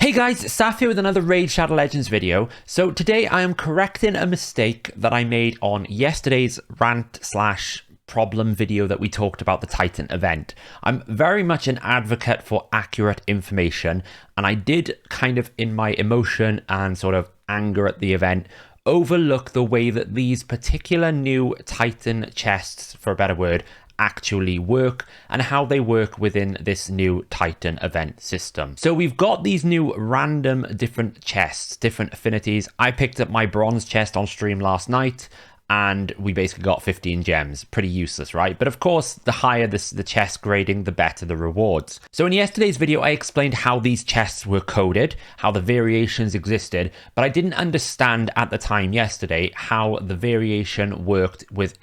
Hey guys, Saf here with another Raid Shadow Legends video. So today I am correcting a mistake that I made on yesterday's rant slash problem video that we talked about the Titan event. I'm very much an advocate for accurate information, and I did kind of, in my emotion and sort of anger at the event, overlook the way that these particular new Titan chests, for a better word, actually work and how they work within this new Titan event system. So we've got these new random different chests, different affinities. I picked up my bronze chest on stream last night and we basically got 15 gems. Pretty useless, right? But of course, the higher the chest grading, the better the rewards. So in yesterday's video, I explained how these chests were coded, how the variations existed, but I didn't understand at the time yesterday how the variation worked with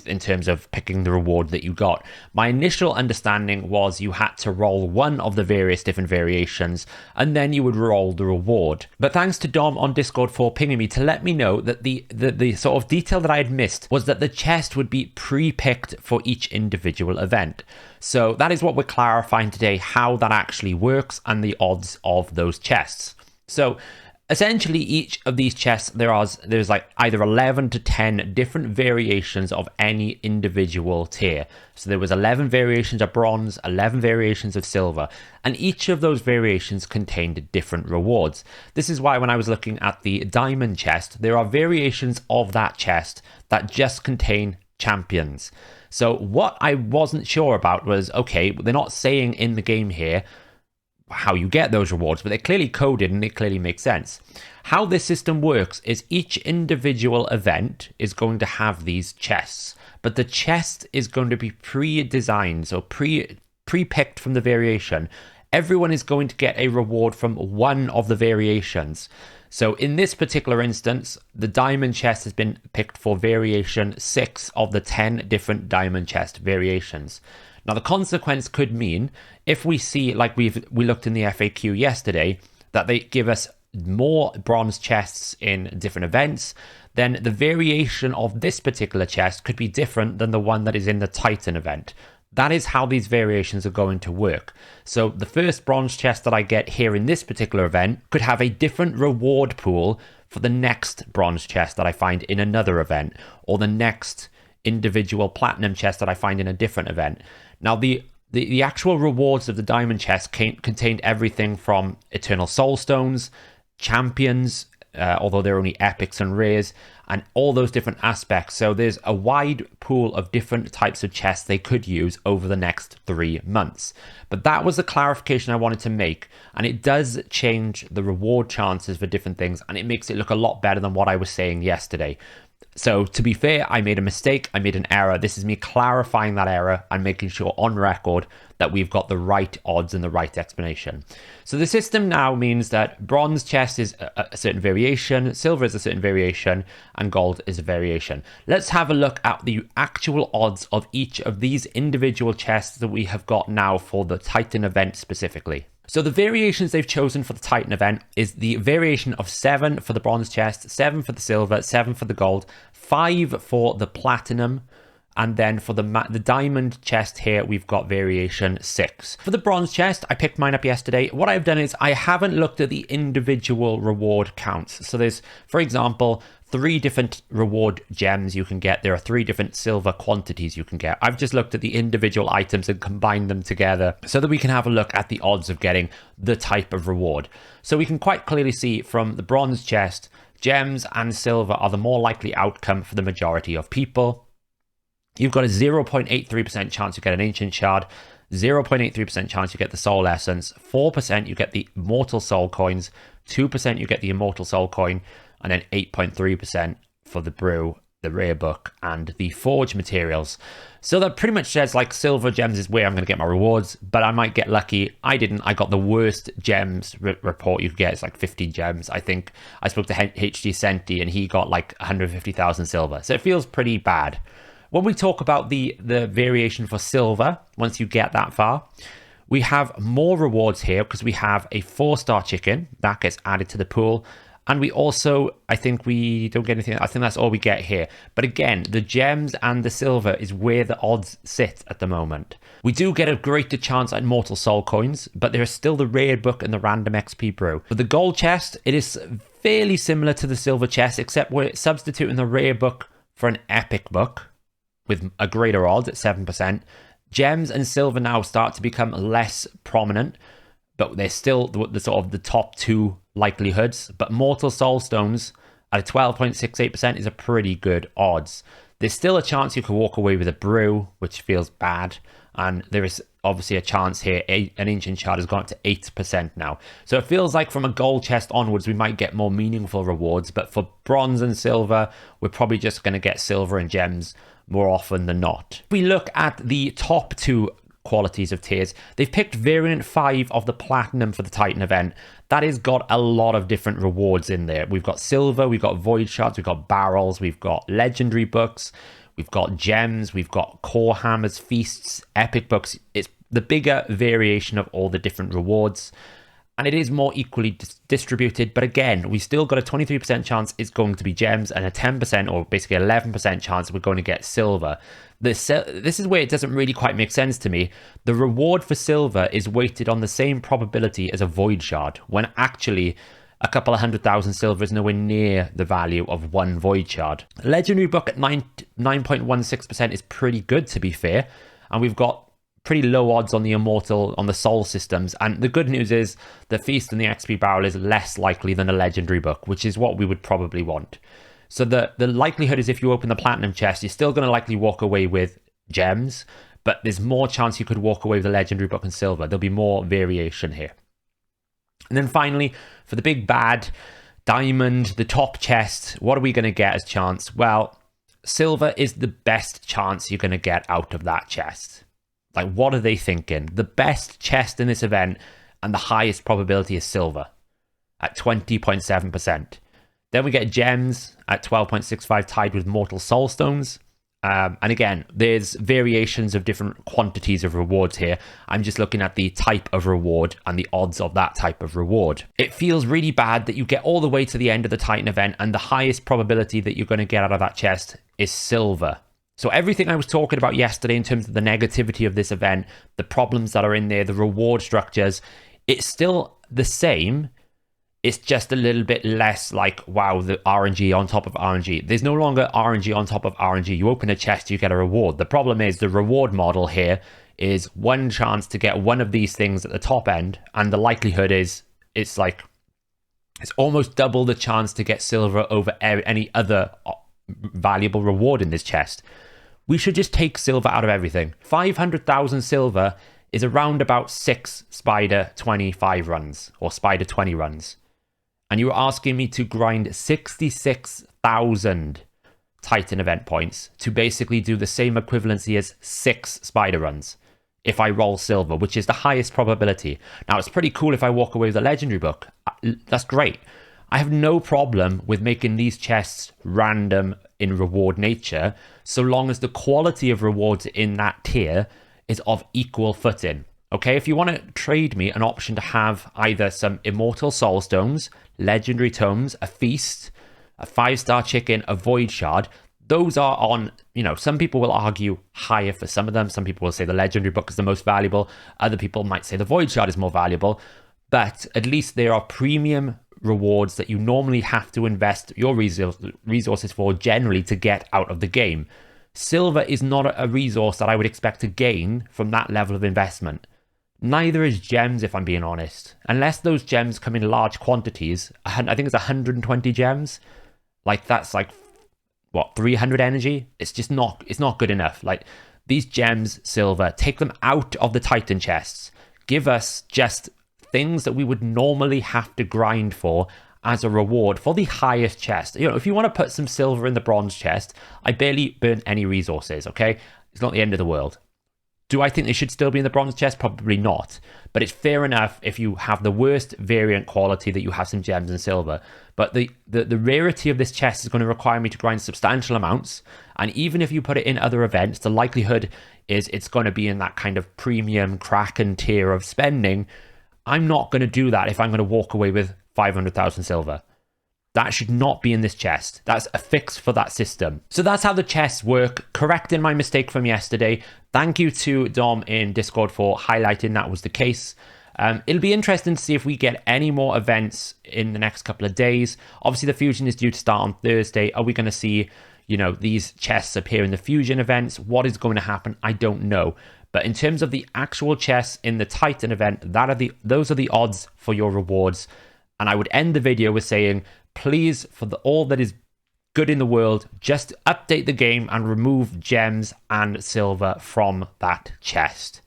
in terms of picking the reward that you got. My initial understanding was you had to roll one of the various different variations and then you would roll the reward. But thanks to Dom on Discord for pinging me to let me know that the sort of detail that I had missed was that the chest would be pre-picked for each individual event. So that is what we're clarifying today, how that actually works and the odds of those chests. So essentially each of these chests, there's like either 11 to 10 different variations of any individual tier. So there was 11 variations of bronze, 11 variations of silver, and each of those variations contained different rewards. This is why when I was looking at the diamond chest, there are variations of that chest that just contain champions. So what I wasn't sure about was, okay, they're not saying in the game here how you get those rewards, but they're clearly coded and it clearly makes sense. How this system works is each individual event is going to have these chests, but the chest is going to be pre-designed, so pre-picked from the variation. Everyone is going to get a reward from one of the variations. So in this particular instance, the diamond chest has been picked for variation 6 of the 10 different diamond chest variations. Now, the consequence could mean if we see, like we looked in the FAQ yesterday, that they give us more bronze chests in different events, then the variation of this particular chest could be different than the one that is in the Titan event. That is how these variations are going to work. So the first bronze chest that I get here in this particular event could have a different reward pool for the next bronze chest that I find in another event, or the next individual platinum chest that I find in a different event. Now, the actual rewards of the diamond chest contained everything from eternal soul stones, champions, although they're only epics and rares, and all those different aspects. So there's a wide pool of different types of chests they could use over the next 3 months. But that was the clarification I wanted to make, and it does change the reward chances for different things, and it makes it look a lot better than what I was saying yesterday. So to be fair, I made a mistake, I made an error. This is me clarifying that error and making sure on record that we've got the right odds and the right explanation. So the system now means that bronze chest is a certain variation, silver is a certain variation, and gold is a variation. Let's have a look at the actual odds of each of these individual chests that we have got now for the Titan event specifically. So the variations they've chosen for the Titan event is the variation of 7 for the bronze chest, 7 for the silver, 7 for the gold, 5 for the platinum, and then for the diamond chest here, we've got variation 6. For the bronze chest, I picked mine up yesterday. What I've done is I haven't looked at the individual reward counts. So there's, for example, 3 different reward gems you can get. There are 3 different silver quantities you can get. I've just looked at the individual items and combined them together so that we can have a look at the odds of getting the type of reward. So we can quite clearly see from the bronze chest, gems and silver are the more likely outcome for the majority of people. You've got a 0.83% chance you get an ancient shard, 0.83% chance you get the soul essence, 4% you get the immortal soul coins, 2% you get the immortal soul coin, and then 8.3% for the brew, the rare book, and the forge materials. So that pretty much says like silver gems is where I'm going to get my rewards, but I might get lucky. I didn't. I got the worst gems report you could get. It's like 50 gems. I think I spoke to HG Senti and he got like 150,000 silver. So it feels pretty bad. When we talk about the variation for silver, once you get that far, we have more rewards here because we have a 4-star chicken that gets added to the pool. And we also, I think we don't get anything. I think that's all we get here. But again, the gems and the silver is where the odds sit at the moment. We do get a greater chance at Mortal Soul coins, but there is still the rare book and the random XP brew. With the gold chest, it is fairly similar to the silver chest, except we're substituting the rare book for an epic book with a greater odds at 7%. Gems and silver now start to become less prominent, but they're still the sort of the top two likelihoods. But Mortal Soul stones at a 12.68% is a pretty good odds. There's still a chance you could walk away with a brew, which feels bad. And there is obviously a chance here. An ancient shard has gone up to 8% now. So it feels like from a gold chest onwards, we might get more meaningful rewards. But for bronze and silver, we're probably just going to get silver and gems more often than not. If we look at the top two qualities of tiers, they've picked variant 5 of the platinum for the Titan event. That has got a lot of different rewards in there. We've got silver, we've got void shards, we've got barrels, we've got legendary books, we've got gems, we've got core hammers, feasts, epic books. It's the bigger variation of all the different rewards, and it is more equally distributed. But again, we still got a 23% chance it's going to be gems and a 10% or basically 11% chance we're going to get silver. This is where it doesn't really quite make sense to me. The reward for silver is weighted on the same probability as a void shard, when actually a couple of 100,000 silver is nowhere near the value of one void shard. Legendary book at 9.16% is pretty good, to be fair, and we've got pretty low odds on the immortal, on the soul systems. And the good news is the feast and the XP barrel is less likely than a legendary book, which is what we would probably want. So the likelihood is if you open the platinum chest, you're still going to likely walk away with gems, but there's more chance you could walk away with a legendary book and silver. There'll be more variation here. And then finally, for the big bad diamond, the top chest, what are we going to get as chance? Well, silver is the best chance you're going to get out of that chest. Like, what are they thinking? The best chest in this event and the highest probability is silver at 20.7%. Then we get gems at 12.65, tied with Mortal Soul stones. And again, there's variations of different quantities of rewards here. I'm just looking at the type of reward and the odds of that type of reward. It feels really bad that you get all the way to the end of the Titan event and the highest probability that you're going to get out of that chest is silver. So everything I was talking about yesterday in terms of the negativity of this event, the problems that are in there, the reward structures, it's still the same. It's just a little bit less like, wow, the RNG on top of RNG. There's no longer RNG on top of RNG. You open a chest, you get a reward. The problem is the reward model here is one chance to get one of these things at the top end, and the likelihood is it's almost double the chance to get silver over any other valuable reward in this chest. We should just take silver out of everything. 500,000 silver is around about 6 Spider 25 runs or Spider 20 runs. And you were asking me to grind 66,000 Titan event points to basically do the same equivalency as 6 Spider runs if I roll silver, which is the highest probability. Now, it's pretty cool if I walk away with a legendary book. That's great. I have no problem with making these chests random in reward nature, so long as the quality of rewards in that tier is of equal footing. Okay, if you want to trade me an option to have either some immortal soul stones, legendary tomes, a feast, a 5-star chicken, a void shard, those are on, some people will argue higher for some of them. Some people will say the legendary book is the most valuable. Other people might say the void shard is more valuable, but at least there are premium rewards that you normally have to invest your resources for generally to get out of the game. Silver is not a resource that I would expect to gain from that level of investment. Neither is gems, if I'm being honest. Unless those gems come in large quantities. I think it's 120 gems. That's 300 energy? It's not good enough. These gems, silver, take them out of the Titan chests. Give us just things that we would normally have to grind for as a reward for the highest chest. If you want to put some silver in the bronze chest, I barely burn any resources, okay? It's not the end of the world. Do I think they should still be in the bronze chest? Probably not. But it's fair enough if you have the worst variant quality that you have some gems and silver. But the rarity of this chest is going to require me to grind substantial amounts. And even if you put it in other events, the likelihood is it's going to be in that kind of premium Kraken tier of spending. I'm not going to do that if I'm going to walk away with 500,000 silver. That should not be in this chest. That's a fix for that system. So that's how the chests work, correcting my mistake from yesterday. Thank you to Dom in Discord for highlighting that was the case. It'll be interesting to see if we get any more events in the next couple of days. Obviously, the Fusion is due to start on Thursday. Are we going to see, you know, these chests appear in the Fusion events? What is going to happen? I don't know. But in terms of the actual chests in the Titan event, those are the odds for your rewards. And I would end the video with saying, please, for all that is good in the world, just update the game and remove gems and silver from that chest.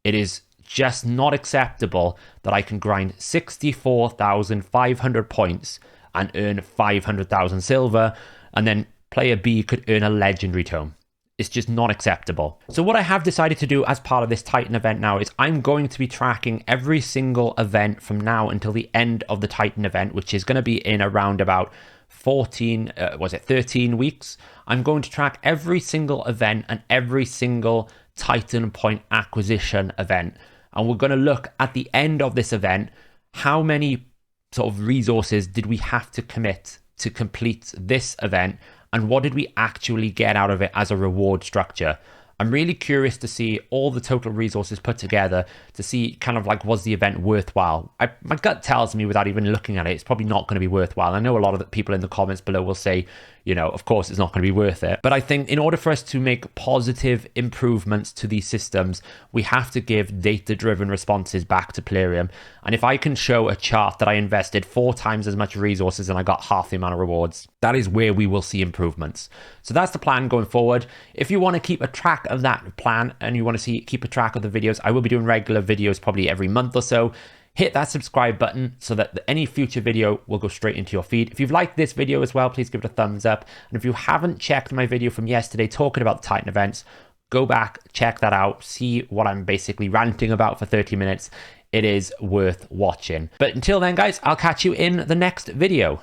It is just not acceptable that I can grind 64,500 points and earn 500,000 silver, and then player B could earn a legendary tome. It's just not acceptable. So what I have decided to do as part of this Titan event now is I'm going to be tracking every single event from now until the end of the Titan event, which is going to be in around about 13 weeks. I'm going to track every single event and every single Titan point acquisition event. And we're going to look at the end of this event, how many sort of resources did we have to commit to complete this event, and what did we actually get out of it as a reward structure. I'm really curious to see all the total resources put together to see kind of like, was the event worthwhile? My gut tells me without even looking at it, it's probably not going to be worthwhile. I know a lot of the people in the comments below will say, you know, of course it's not going to be worth it. But I think in order for us to make positive improvements to these systems, we have to give data-driven responses back to Plarium. And if I can show a chart that I invested 4 times as much resources and I got half the amount of rewards, that is where we will see improvements. So that's the plan going forward. If you want to keep a track of that plan and you want to keep a track of the videos, I will be doing regular videos probably every month or so. Hit that subscribe button so that any future video will go straight into your feed. If you've liked this video as well, please give it a thumbs up. And if you haven't checked my video from yesterday talking about the Titan events, go back, check that out, see what I'm basically ranting about for 30 minutes. It is worth watching. But until then, guys, I'll catch you in the next video.